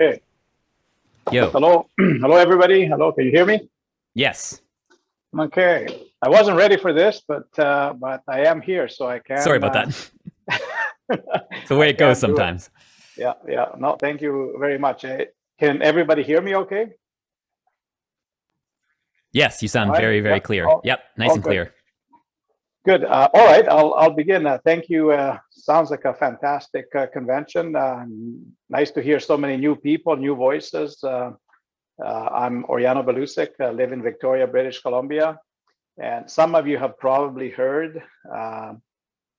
Okay. Yo. Hello. Hello, everybody. Hello. Can you hear me? Yes. Okay. I wasn't ready for this, but I am here, so I can. Sorry about that. It's the way I it goes can do it. sometimes. Yeah. Yeah. No, thank you very much. Can everybody hear me? Okay. Yes, you sound All right. very, Yeah. very clear. Oh, Yep, nice oh, and good. clear. Good. All right. I'll begin. Thank you. Sounds like a fantastic convention. Nice to hear so many new people, new voices. I'm Oriano Belusic. I live in Victoria, British Columbia. And some of you have probably heard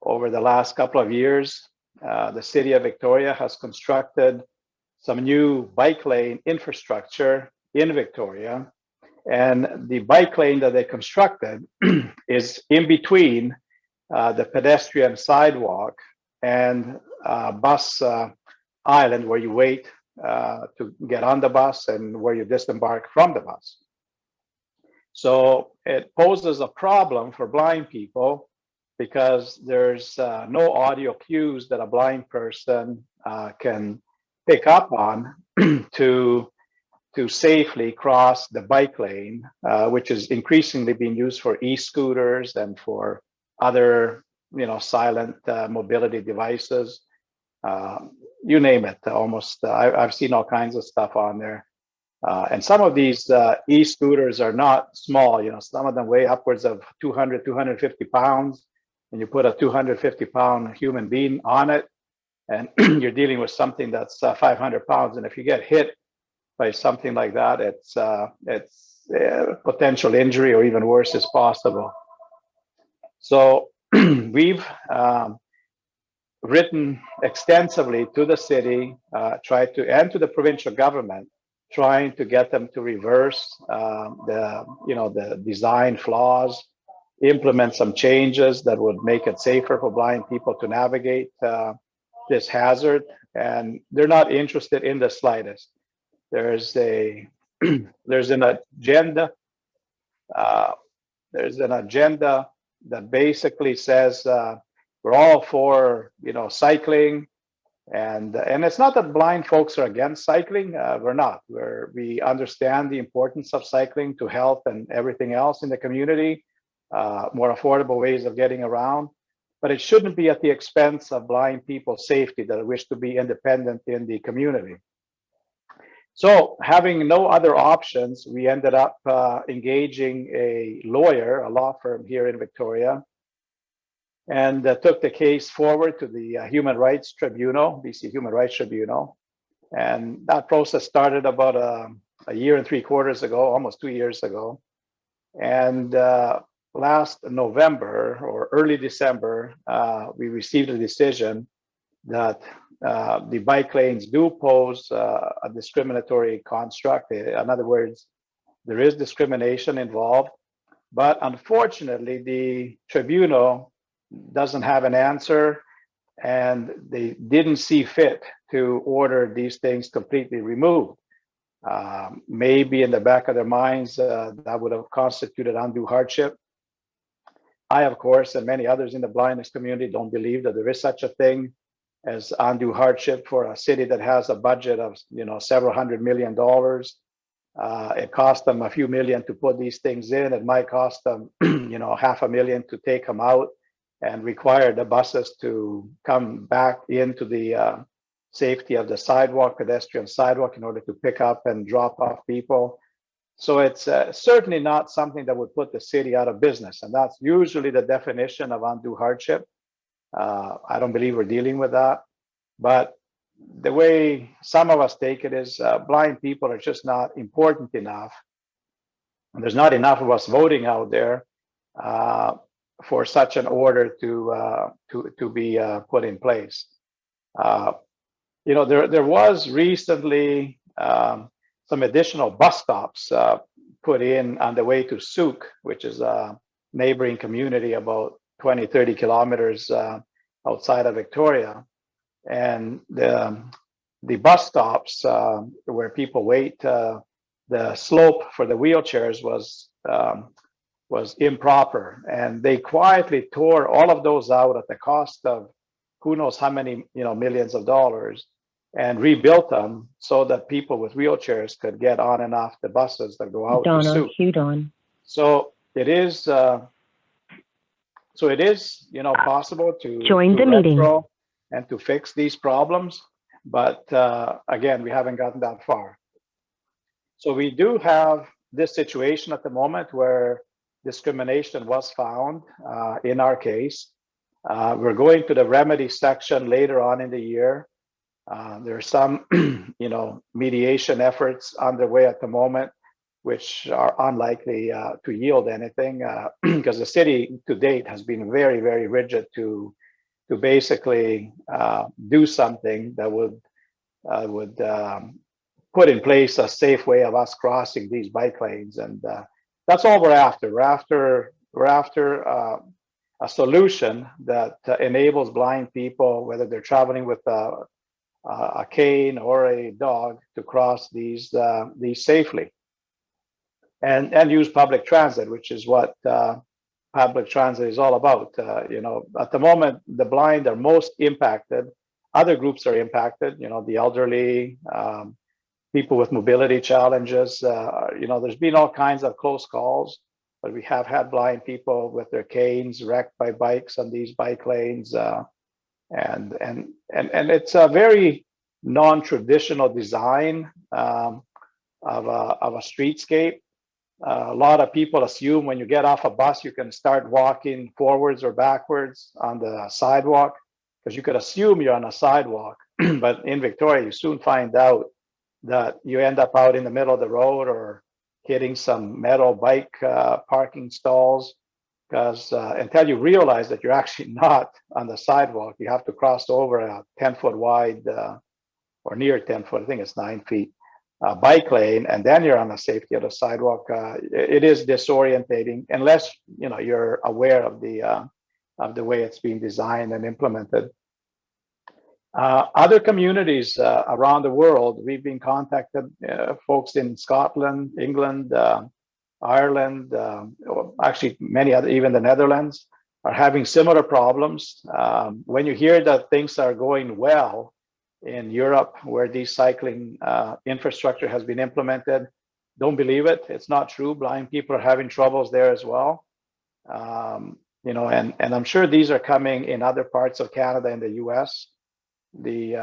over the last couple of years, the city of Victoria has constructed some new bike lane infrastructure in Victoria. And the bike lane that they constructed is in between the pedestrian sidewalk and bus island where you wait to get on the bus and where you disembark from the bus. So it poses a problem for blind people because there's no audio cues that a blind person can pick up on to safely cross the bike lane, which is increasingly being used for e-scooters and for other, silent mobility devices. You name it, almost. I've seen all kinds of stuff on there. And some of these e-scooters are not small, some of them weigh upwards of 200, 250 pounds, and you put a 250-pound human being on it, and you're dealing with something that's 500 pounds. And if you get hit by something like that, it's potential injury or even worse is possible. So we've written extensively to the city, and to the provincial government, trying to get them to reverse the design flaws, implement some changes that would make it safer for blind people to navigate this hazard. And they're not interested in the slightest. There's an agenda. There's an agenda that basically says we're all for cycling, and it's not that blind folks are against cycling. We're not. We understand the importance of cycling to health and everything else in the community, more affordable ways of getting around. But it shouldn't be at the expense of blind people's safety that wish to be independent in the community. So having no other options, we ended up engaging a lawyer, a law firm here in Victoria, and took the case forward to the Human Rights Tribunal, BC Human Rights Tribunal. And that process started about a year and 3/4 ago, almost 2 years ago. And last November or early December, we received a decision that the bike lanes do pose a discriminatory construct. In other words, there is discrimination involved, but unfortunately, the tribunal doesn't have an answer, and they didn't see fit to order these things completely removed. Maybe in the back of their minds, that would have constituted undue hardship. I, of course, and many others in the blindness community don't believe that there is such a thing as undue hardship for a city that has a budget of several $100 million. It cost them a few million to put these things in. It might cost them $500,000 to take them out and require the buses to come back into the safety of the sidewalk, pedestrian sidewalk, in order to pick up and drop off people. So it's certainly not something that would put the city out of business, and that's usually the definition of undue hardship. I don't believe we're dealing with that, but the way some of us take it is blind people are just not important enough. And there's not enough of us voting out there for such an order to be put in place. There was recently some additional bus stops put in on the way to Souk, which is a neighboring community about 20, 30 kilometers outside of Victoria. And the bus stops where people wait, the slope for the wheelchairs was improper. And they quietly tore all of those out at the cost of who knows how many millions of dollars. and rebuilt them so that people with wheelchairs could get on and off the buses that go out to Sioux. So it is, possible to retro and to fix these problems, but again, we haven't gotten that far. So we do have this situation at the moment where discrimination was found in our case. We're going to the remedy section later on in the year. There are some, mediation efforts underway at the moment, which are unlikely to yield anything because the city to date has been very, very rigid to basically do something that would put in place a safe way of us crossing these bike lanes, and that's all we're after. We're after a solution that enables blind people, whether they're traveling with a cane or a dog, to cross these safely, and use public transit, which is what public transit is all about. At the moment, the blind are most impacted. Other groups are impacted. The elderly, people with mobility challenges. There's been all kinds of close calls, but we have had blind people with their canes wrecked by bikes on these bike lanes, and it's a very non-traditional design of a streetscape. A lot of people assume when you get off a bus, you can start walking forwards or backwards on the sidewalk, because you could assume you're on a sidewalk. But in Victoria, you soon find out that you end up out in the middle of the road or hitting some metal bike parking stalls, because until you realize that you're actually not on the sidewalk, you have to cross over a 10-foot wide or near 10 foot, I think it's 9 feet, bike lane, and then you're on the safety of the sidewalk. It is disorientating unless you're aware of the way it's being designed and implemented. Other communities around the world, we've been contacted, folks in Scotland, England, Ireland, actually many other, even the Netherlands, are having similar problems. When you hear that things are going well in Europe, where these cycling infrastructure has been implemented, don't believe it. It's not true. Blind people are having troubles there as well. And I'm sure these are coming in other parts of Canada and the US. We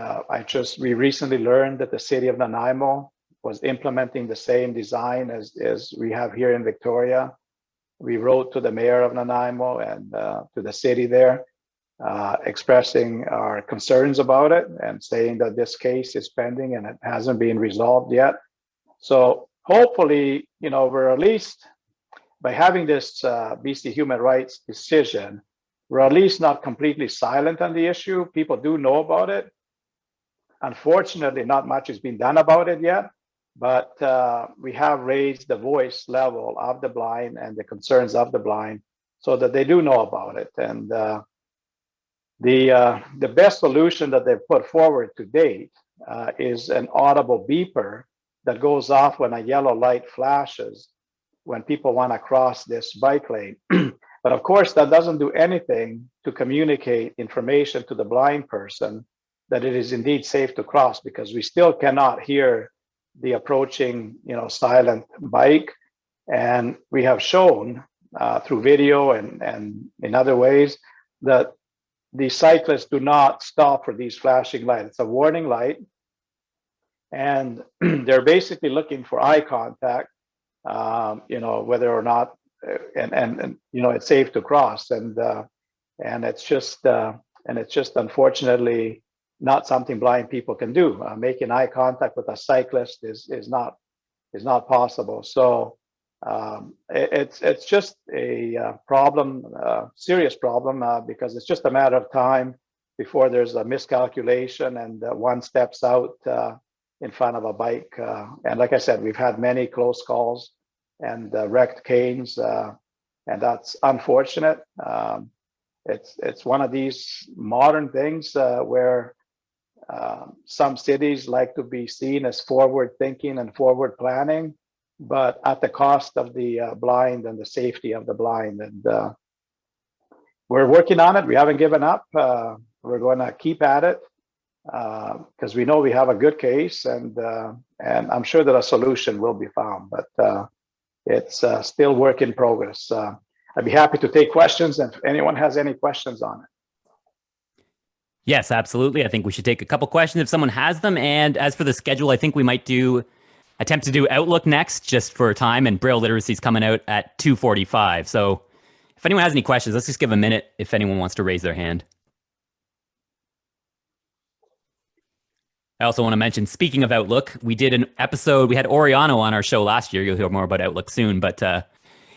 recently learned that the city of Nanaimo was implementing the same design as we have here in Victoria. We wrote to the mayor of Nanaimo and to the city there, expressing our concerns about it and saying that this case is pending and it hasn't been resolved yet. So hopefully, we're at least, by having this BC human rights decision, we're at least not completely silent on the issue. People do know about it. Unfortunately, not much has been done about it yet, but we have raised the voice level of the blind and the concerns of the blind so that they do know about it. And the best solution that they've put forward to date is an audible beeper that goes off when a yellow light flashes when people want to cross this bike lane. But of course, that doesn't do anything to communicate information to the blind person that it is indeed safe to cross, because we still cannot hear the approaching, silent bike. And we have shown through video and in other ways that the cyclists do not stop for these flashing lights. It's a warning light, and they're basically looking for eye contact, whether or not and it's safe to cross, and it's just unfortunately not something blind people can do. Making eye contact with a cyclist is not possible. So it's just a problem, serious problem, because it's just a matter of time before there's a miscalculation and one steps out in front of a bike. And like I said, we've had many close calls and wrecked canes, and that's unfortunate. It's one of these modern things where some cities like to be seen as forward thinking and forward planning, but at the cost of the blind and the safety of the blind. And we're working on it. We haven't given up. We're going to keep at it. because we know we have a good case, and I'm sure that a solution will be found, but it's still work in progress. I'd be happy to take questions if anyone has any questions on it. Yes, absolutely. I think we should take a couple questions if someone has them. And as for the schedule, I think we might attempt to do Outlook next just for time, and Braille literacy is coming out at 2:45. So if anyone has any questions, let's just give a minute if anyone wants to raise their hand. I also want to mention, speaking of Outlook, we did an episode, we had Oriano on our show last year. You'll hear more about Outlook soon, but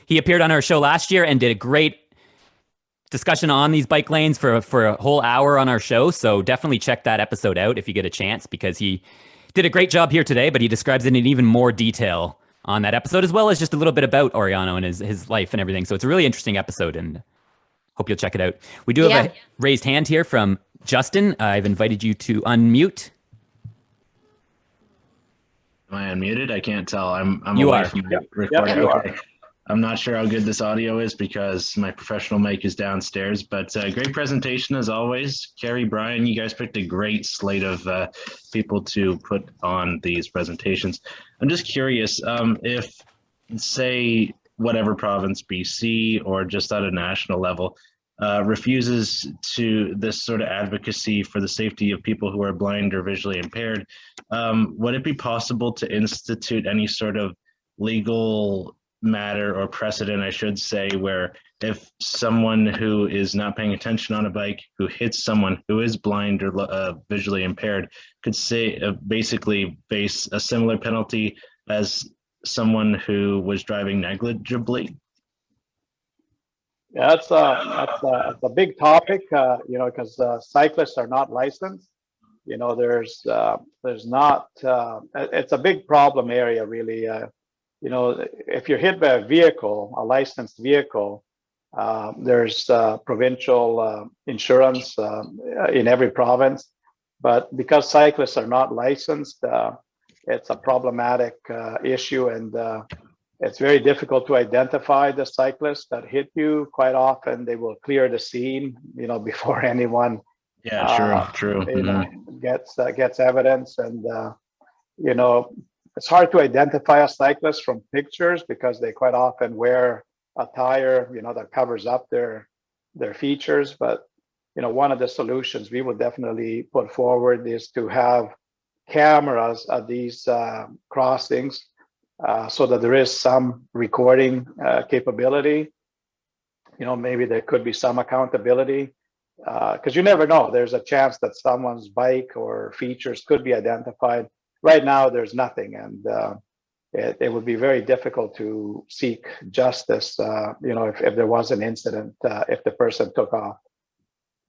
he appeared on our show last year and did a great discussion on these bike lanes for a whole hour on our show. So definitely check that episode out if you get a chance, because he did a great job here today, but he describes it in even more detail on that episode, as well as just a little bit about Oriano and his life and everything. So it's a really interesting episode, and hope you'll check it out. We do have a raised hand here from Justin. I've invited you to unmute. Am I unmuted? I can't tell. I'm you away are. from the recording. Okay. I'm not sure how good this audio is because my professional mic is downstairs, but great presentation as always. Carrie, Brian, you guys picked a great slate of people to put on these presentations. I'm just curious if, say, whatever province, BC, or just at a national level, refuses to this sort of advocacy for the safety of people who are blind or visually impaired, would it be possible to institute any sort of legal matter or precedent, I should say, where if someone who is not paying attention on a bike who hits someone who is blind or visually impaired could say basically face a similar penalty as someone who was driving negligibly? Yeah, that's a big topic, because cyclists are not licensed. There's not. It's a big problem area, really. If you're hit by a vehicle, a licensed vehicle, there's provincial insurance in every province. But because cyclists are not licensed, it's a problematic issue, and it's very difficult to identify the cyclists that hit you. Quite often, they will clear the scene, before anyone True. gets evidence, and it's hard to identify a cyclist from pictures because they quite often wear attire, that covers up their features. But one of the solutions we would definitely put forward is to have cameras at these crossings, so that there is some recording capability. Maybe there could be some accountability, because you never know. There's a chance that someone's bike or features could be identified. Right now, there's nothing, and it would be very difficult to seek justice, if there was an incident, if the person took off.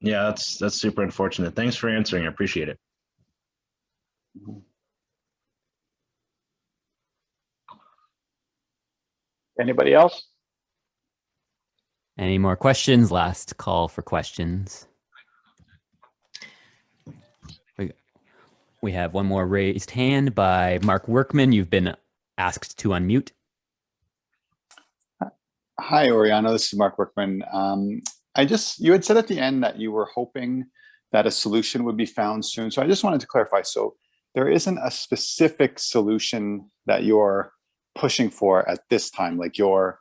Yeah, that's super unfortunate. Thanks for answering. I appreciate it. Anybody else? Any more questions? Last call for questions. We have one more raised hand by Marc Workman. You've been asked to unmute. Hi, Oriano. This is Marc Workman. You had said at the end that you were hoping that a solution would be found soon. So I just wanted to clarify. So there isn't a specific solution that you're pushing for at this time, like you're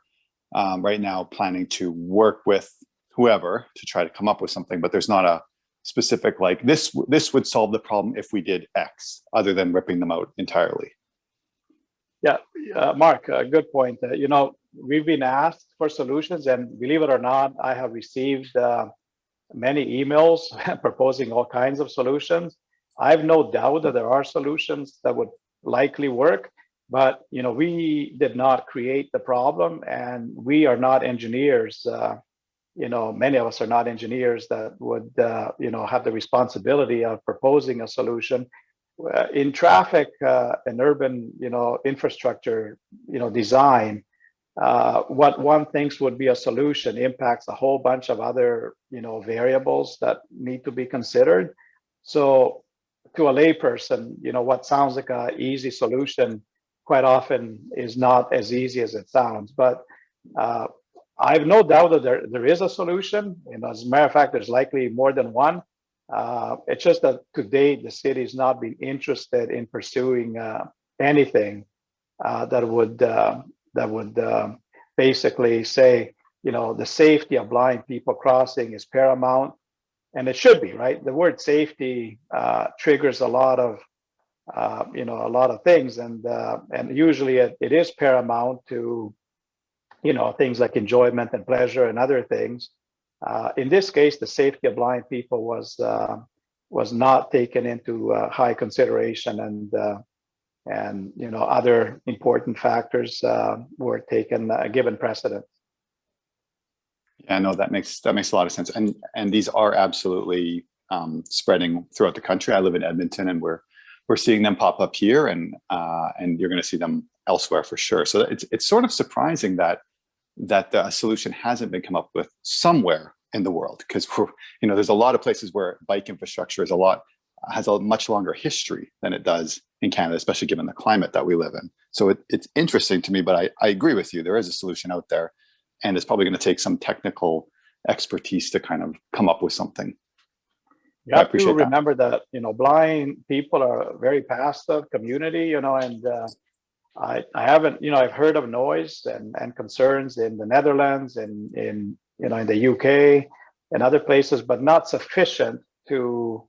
right now planning to work with whoever to try to come up with something, but there's not a specific, like this would solve the problem if we did X, other than ripping them out entirely. Yeah, Mark, good point. We've been asked for solutions, and believe it or not, I have received many emails proposing all kinds of solutions. I have no doubt that there are solutions that would likely work, but we did not create the problem, and we are not engineers. Many of us are not engineers that would have the responsibility of proposing a solution. In traffic and urban infrastructure design, what one thinks would be a solution impacts a whole bunch of other variables that need to be considered. So to a layperson, what sounds like an easy solution quite often is not as easy as it sounds. But I have no doubt that there is a solution. As a matter of fact, there's likely more than one. It's just that to date, the city's not been interested in pursuing anything that would basically say, the safety of blind people crossing is paramount, and it should be, right? The word safety triggers a lot of things, and usually it is paramount to things like enjoyment and pleasure and other things. In this case, the safety of blind people was not taken into high consideration, and other important factors were taken given precedence. Yeah, no, that makes a lot of sense, and these are absolutely spreading throughout the country. I live in Edmonton, and we're seeing them pop up here, and you're going to see them elsewhere for sure. So it's sort of surprising that a solution hasn't been come up with somewhere in the world, because there's a lot of places where bike infrastructure has a much longer history than it does in Canada, especially given the climate that we live in. So it's interesting to me, but I agree with you. There is a solution out there, and it's probably going to take some technical expertise to kind of come up with something. You have to remember that blind people are a very passive community, and I haven't, I've heard of noise and concerns in the Netherlands and in the UK and other places, but not sufficient to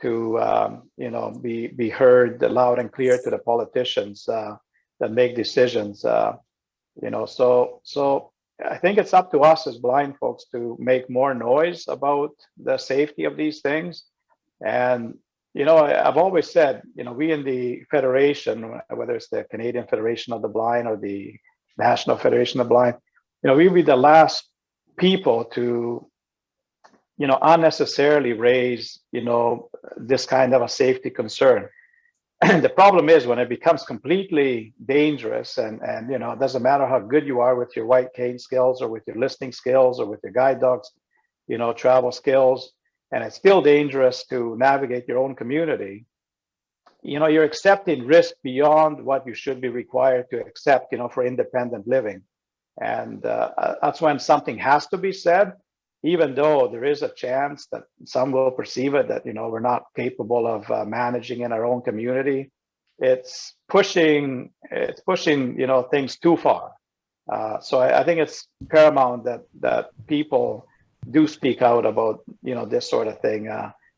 be heard loud and clear to the politicians that make decisions. So I think it's up to us as blind folks to make more noise about the safety of these things. And I've always said, we in the Federation, whether it's the Canadian Federation of the Blind or the National Federation of the Blind, we'd be the last people to, unnecessarily raise, this kind of a safety concern. And the problem is when it becomes completely dangerous, and it doesn't matter how good you are with your white cane skills or with your listening skills or with your guide dogs, travel skills, and it's still dangerous to navigate your own community, you're accepting risk beyond what you should be required to accept, for independent living. And that's when something has to be said, even though there is a chance that some will perceive it that, we're not capable of managing in our own community. It's pushing, things too far. So I think it's paramount that people do speak out about, this sort of thing.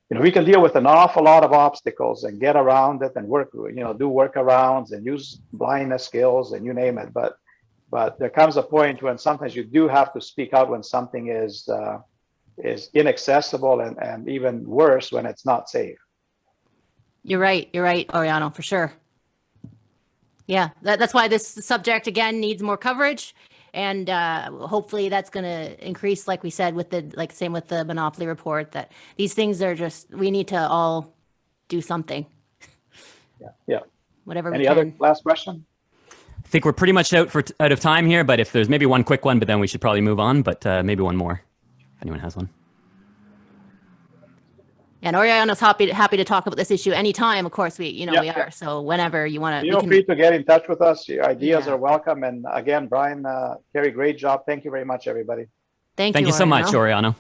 We can deal with an awful lot of obstacles and get around it and work, do workarounds and use blindness skills and you name it. But there comes a point when sometimes you do have to speak out when something is inaccessible and even worse when it's not safe. You're right, Oriano, for sure. Yeah, that's why this subject again needs more coverage, and hopefully that's going to increase, like we said, with same with the Monopoly report, that these things are we need to all do something. Yeah. Whatever. Any other last question? I think we're pretty much out of time here, but if there's maybe one quick one, but then we should probably move on. But maybe one more, if anyone has one. And Oriano's happy to talk about this issue anytime. Of course, we are. So whenever you want to, feel free to get in touch with us. Your ideas are welcome. And again, Brian, Kerry, great job. Thank you very much, everybody. Thank you Oriano. So much, Oriano.